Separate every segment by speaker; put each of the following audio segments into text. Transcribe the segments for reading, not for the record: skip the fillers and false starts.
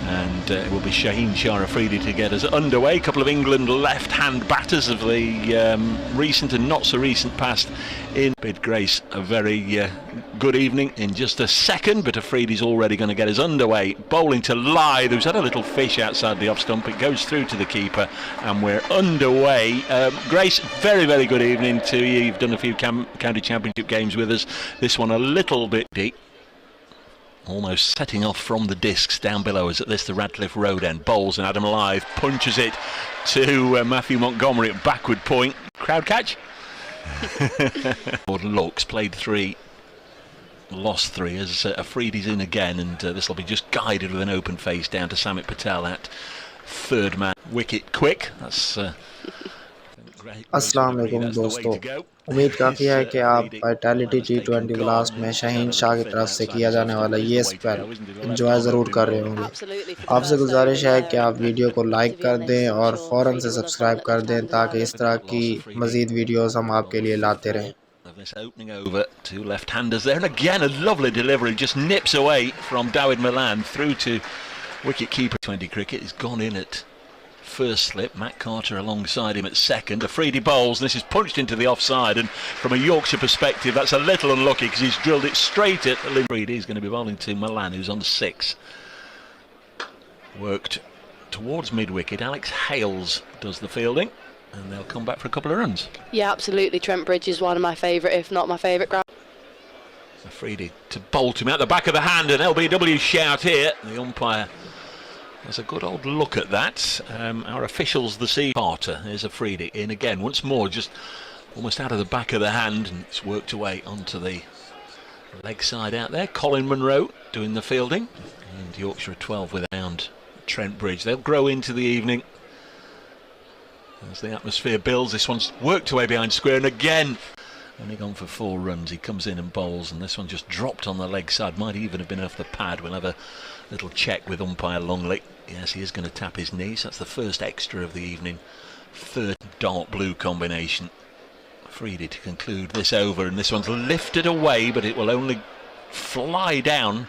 Speaker 1: And it will be Shaheen Shah Afridi to get us underway. A couple of England left-hand batters of the recent and not so recent past in bid Grace. A very good evening in just a second, but Afridi's already going to get us underway. Bowling to Lyth, who's had a little fish outside the off stump. It goes through to the keeper, and we're underway. Grace, very, very good evening to you. You've done a few county championship games with us. This one a little bit deep. Almost setting off from the discs down below us at the Radcliffe Road end. Bowls and Adam Lyth punches it to Matthew Montgomery at backward point. Crowd catch? Looks, played 3, lost 3 as Afridi's in again, and this will be just guided with an open face down to Samit Patel at third man. Wicket quick. That's
Speaker 2: अस्सलाम वालेकुम दोस्तों, उम्मीद काफ़ी है कि आप vitality T20 blast में शाहीन शाह की तरफ से किया जाने वाला ये स्पेल एंजॉय ज़रूर कर रहे होंगे। आपसे गुजारिश है कि आप वीडियो को लाइक कर दें और फ़ौरन से सब्सक्राइब कर दें ताकि इस तरह की मज़ीद वीडियोस हम आपके लिए लाते रहें।
Speaker 1: This opening over to left-handers there, and again a lovely delivery, just nips away from Dawid Malan through to wicket-keeper. 20 cricket has gone in at first slip. Matt Carter alongside him at second. Afridi bowls, and this is punched into the offside, and from a Yorkshire perspective that's a little unlucky because he's drilled it straight at Afridi. He's going to be bowling to Malan, who's on 6. Worked towards mid-wicket. Alex Hales does the fielding, and they'll come back for a couple of runs.
Speaker 3: Yeah, absolutely. Trent Bridge is one of my favourite, if not my favourite ground.
Speaker 1: Afridi to bolt him out the back of the hand, and LBW shout here. The umpire has a good old look at that. Our officials this evening. Carter, there's Afridi in again once more, just almost out of the back of the hand, and it's worked away onto the leg side out there. Colin Munro doing the fielding, and Yorkshire at 12 without Trent Bridge. They'll grow into the evening as the atmosphere builds. This one's worked away behind square, and again only gone for 4 runs. He comes in and bowls, and this one just dropped on the leg side. Might even have been off the pad. We'll have a little check with umpire Longley. Yes, he is going to tap his knees. That's the first extra of the evening. Third dark blue combination. Afridi to conclude this over, and this one's lifted away, but it will only fly down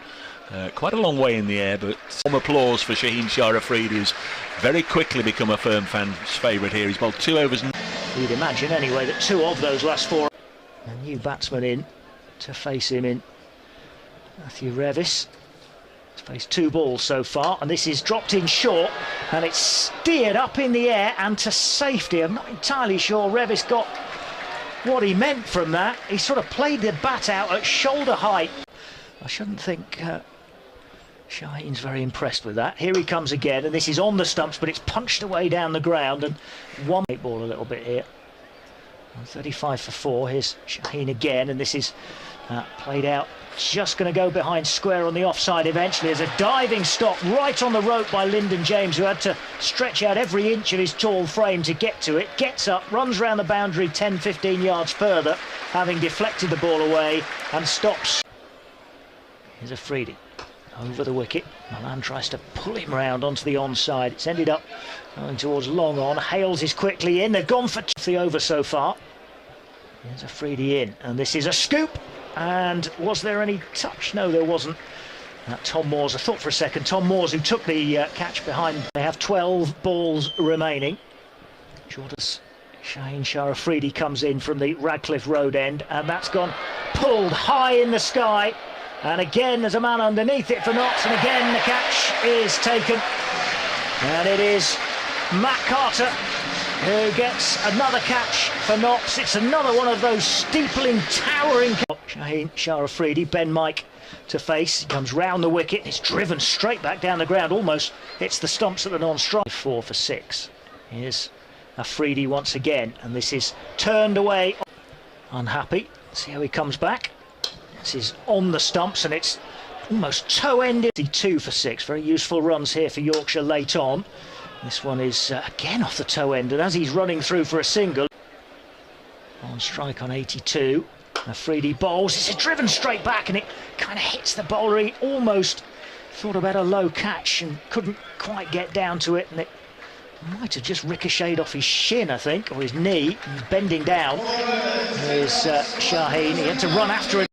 Speaker 1: quite a long way in the air. But some applause for Shaheen Shah Afridi, who's very quickly become a firm fan's favourite here. He's bowled 2 overs.
Speaker 4: You'd imagine anyway that 2 of those last 4. A new batsman in to face him in Matthew Revis. He's faced 2 balls so far, and this is dropped in short, and it's steered up in the air and to safety. I'm not entirely sure Revis got what he meant from that. He sort of played the bat out at shoulder height. I shouldn't think Shaheen's very impressed with that. Here he comes again, and this is on the stumps, but it's punched away down the ground, and one ball a little bit here. 35 for 4. Here's Shaheen again, and this is played out. Just going to go behind square on the offside eventually. There's a diving stop right on the rope by Lyndon James, who had to stretch out every inch of his tall frame to get to it. Gets up, runs round the boundary 10-15 yards further, having deflected the ball away, and stops. Here's Afridi over the wicket. Malan tries to pull him round onto the onside. It's ended up going towards long on. Hales is quickly in. They've gone for the over so far. Here's Afridi in, and this is a scoop. And was there any touch? No, there wasn't. Tom Moores, I thought for a second, Tom Moores, who took the catch behind. They have 12 balls remaining. Jordas Shaheen Shah Afridi comes in from the Radcliffe Road end, and that's gone pulled high in the sky. And again, there's a man underneath it for Nott, and again the catch is taken. And it is Matt Carter who gets another catch for Nott. It's another one of those steepling, towering. Shaheen Shah Afridi, Ben Mike to face. He comes round the wicket. It's driven straight back down the ground. Almost hits the stumps at the non-strike. 4 for 6. Here's Afridi once again, and this is turned away. Unhappy. See how he comes back. This is on the stumps, and it's almost toe-ended. 2 for 6. Very useful runs here for Yorkshire late on. This one is again off the toe end, and as he's running through for a single. On strike on 82. Afridi bowls. It's driven straight back, and it kind of hits the bowler. He almost thought about a low catch and couldn't quite get down to it, and it might have just ricocheted off his shin, I think, or his knee. He's bending down. There's Shaheen. He had to run after it.